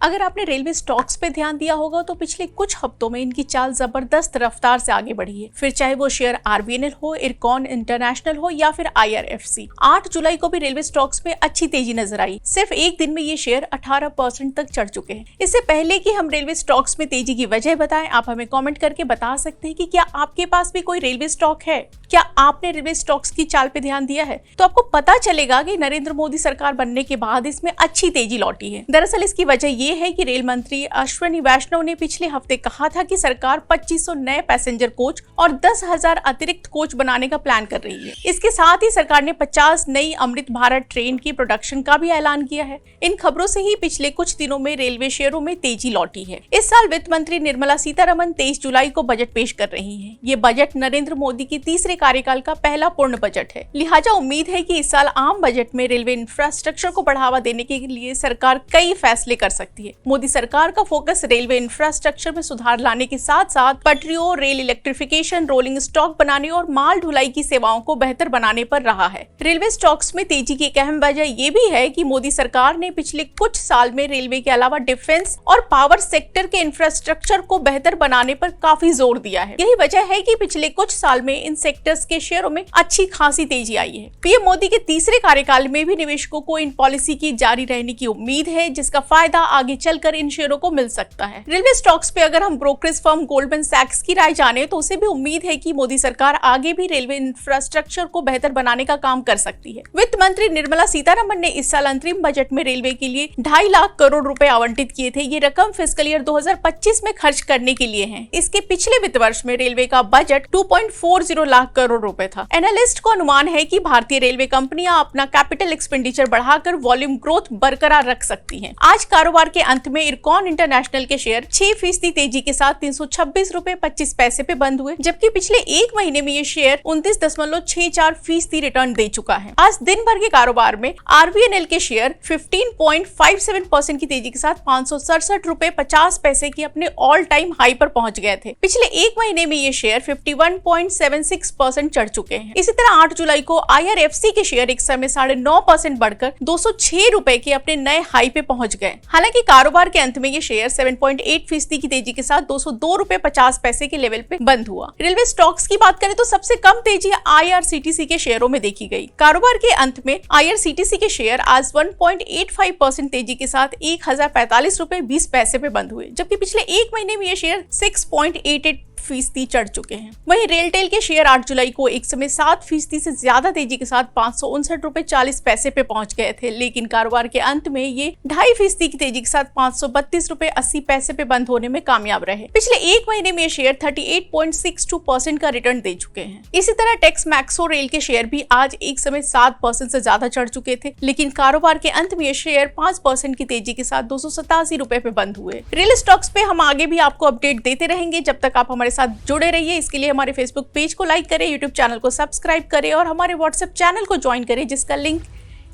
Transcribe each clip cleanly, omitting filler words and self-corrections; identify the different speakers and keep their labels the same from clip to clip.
Speaker 1: अगर आपने railway stocks पे ध्यान दिया होगा तो पिछले कुछ हफ्तों में इनकी चाल जबरदस्त रफ्तार से आगे बढ़ी है। फिर चाहे वो शेयर आरबीएनएल हो, इरकॉन इंटरनेशनल हो या फिर आईआरएफसी। 8 जुलाई को भी रेलवे स्टॉक्स में अच्छी तेजी नजर आई। सिर्फ एक दिन में ये शेयर 18% तक चढ़ चुके हैं। इससे पहले कि हम रेलवे स्टॉक्स में तेजी की वजह बताएं, आप हमें कॉमेंट करके बता सकते हैं कि क्या आपके पास भी कोई रेलवे स्टॉक है। क्या आपने रेलवे स्टॉक्स की चाल पे ध्यान दिया है तो आपको पता चलेगा कि नरेंद्र मोदी सरकार बनने के बाद इसमें अच्छी तेजी लौटी है। दरअसल इसकी वजह ये है कि रेल मंत्री अश्विनी वैष्णव ने पिछले हफ्ते कहा था कि सरकार 2500 नए पैसेंजर कोच और 10,000 अतिरिक्त कोच बनाने का प्लान कर रही है। इसके साथ ही सरकार ने 50 नई अमृत भारत ट्रेन की प्रोडक्शन का भी ऐलान किया है। इन खबरों से ही पिछले कुछ दिनों में रेलवे शेयरों में तेजी लौटी है। इस साल वित्त मंत्री निर्मला सीतारमण 23 जुलाई को बजट पेश कर रही है। ये बजट नरेंद्र मोदी की तीसरे कार्यकाल का पहला पूर्ण बजट है। लिहाजा उम्मीद है कि इस साल आम बजट में रेलवे इंफ्रास्ट्रक्चर को बढ़ावा देने के लिए सरकार कई फैसले कर सकती है। मोदी सरकार का फोकस रेलवे इंफ्रास्ट्रक्चर में सुधार लाने के साथ साथ पटरियों, रेल इलेक्ट्रिफिकेशन, रोलिंग स्टॉक बनाने और माल ढुलाई की सेवाओं को बेहतर बनाने पर रहा है। रेलवे स्टॉक्स में तेजी की एक अहम वजह ये भी है कि मोदी सरकार ने पिछले कुछ साल में रेलवे के अलावा डिफेंस और पावर सेक्टर के इंफ्रास्ट्रक्चर को बेहतर बनाने पर काफी जोर दिया है। यही वजह है कि पिछले कुछ साल में इन सेक्टर्स के शेयरों में अच्छी खासी तेजी आई है। पीएम मोदी के तीसरे कार्यकाल में भी निवेशकों को इन पॉलिसी की जारी रहने की उम्मीद है, जिसका फायदा आगे चलकर इन शेयरों को मिल सकता है। रेलवे स्टॉक्स पे अगर हम ब्रोकरेज फर्म गोल्डमैन सैक्स की राय जाने तो उसे भी उम्मीद है कि मोदी सरकार आगे भी रेलवे इंफ्रास्ट्रक्चर को बेहतर बनाने का काम कर सकती है। वित्त मंत्री निर्मला सीतारमण ने इस साल अंतरिम बजट में रेलवे के लिए 2.5 लाख करोड़ रुपए आवंटित किए थे। ये रकम फिस्कल ईयर 2025 में खर्च करने के लिए है। इसके पिछले वित्त वर्ष में रेलवे का बजट 2.40 लाख करोड़ रुपए था। एनालिस्ट को अनुमान है कि भारतीय रेलवे कंपनियां अपना कैपिटल एक्सपेंडिचर बढ़ाकर वॉल्यूम ग्रोथ बरकरार रख सकती हैं। आज कारोबार के अंत में इरकॉन इंटरनेशनल के शेयर 6% तेजी के साथ 326 रुपए 25 पैसे पे बंद हुए, जबकि पिछले एक महीने में ये शेयर 29.64% रिटर्न दे चुका है। आज दिन भर के कारोबार में आरबीएनएल के शेयर 15.57% की तेजी के साथ 567 रुपए 50 पैसे की अपने ऑल टाइम हाई पर पहुंच गए थे। पिछले एक महीने में ये शेयर 51.76% चढ़ चुके हैं। इसी तरह 8 जुलाई को आईआरएफसी के शेयर एक समय 9.5% बढ़कर 206 रुपए के अपने नए हाई पे पहुंच गए। हालांकि कारोबार के अंत में ये शेयर 7.8% की तेजी के साथ 202 रुपए 50 पैसे के लेवल पे बंद हुआ। रेलवे स्टॉक्स की बात करें तो सबसे कम तेजी आईआरसीटीसी के शेयरों में देखी गई। कारोबार के अंत में आईआरसीटीसी के शेयर आज 1.85% तेजी के साथ 1045 रुपए 20 पैसे पे बंद हुए, जबकि पिछले एक महीने में ये शेयर 6.88% चढ़ चुके हैं। वहीं रेलटेल के शेयर 8 जुलाई को एक समय 7% से ज्यादा तेजी के साथ 559 रुपए 40 पैसे पे पहुंच गए थे, लेकिन कारोबार के अंत में ये 2.5% की तेजी के साथ 532 रुपए 80 पैसे पे बंद होने में कामयाब रहे। पिछले एक महीने में ये शेयर 38.62% का रिटर्न दे चुके हैं। इसी तरह टेक्स मैक्सो रेल के शेयर भी आज एक समय 7% से ज्यादा चढ़ चुके थे, लेकिन कारोबार के अंत में ये शेयर 5% की तेजी के साथ 287 रुपए पे बंद हुए। रेल स्टॉक्स पे हम आगे भी आपको अपडेट देते रहेंगे। जब तक आप हमारे साथ जुड़े रहिए, इसके लिए हमारे फेसबुक पेज को लाइक करें, यूट्यूब चैनल को सब्सक्राइब करें और हमारे व्हाट्सएप चैनल को ज्वाइन करें, जिसका लिंक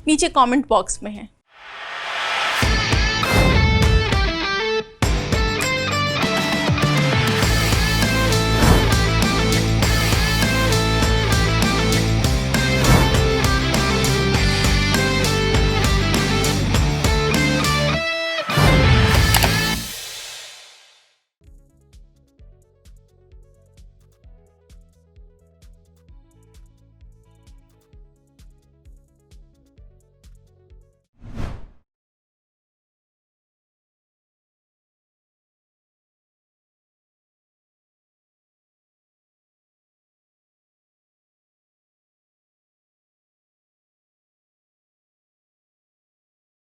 Speaker 1: नीचे कमेंट बॉक्स में है।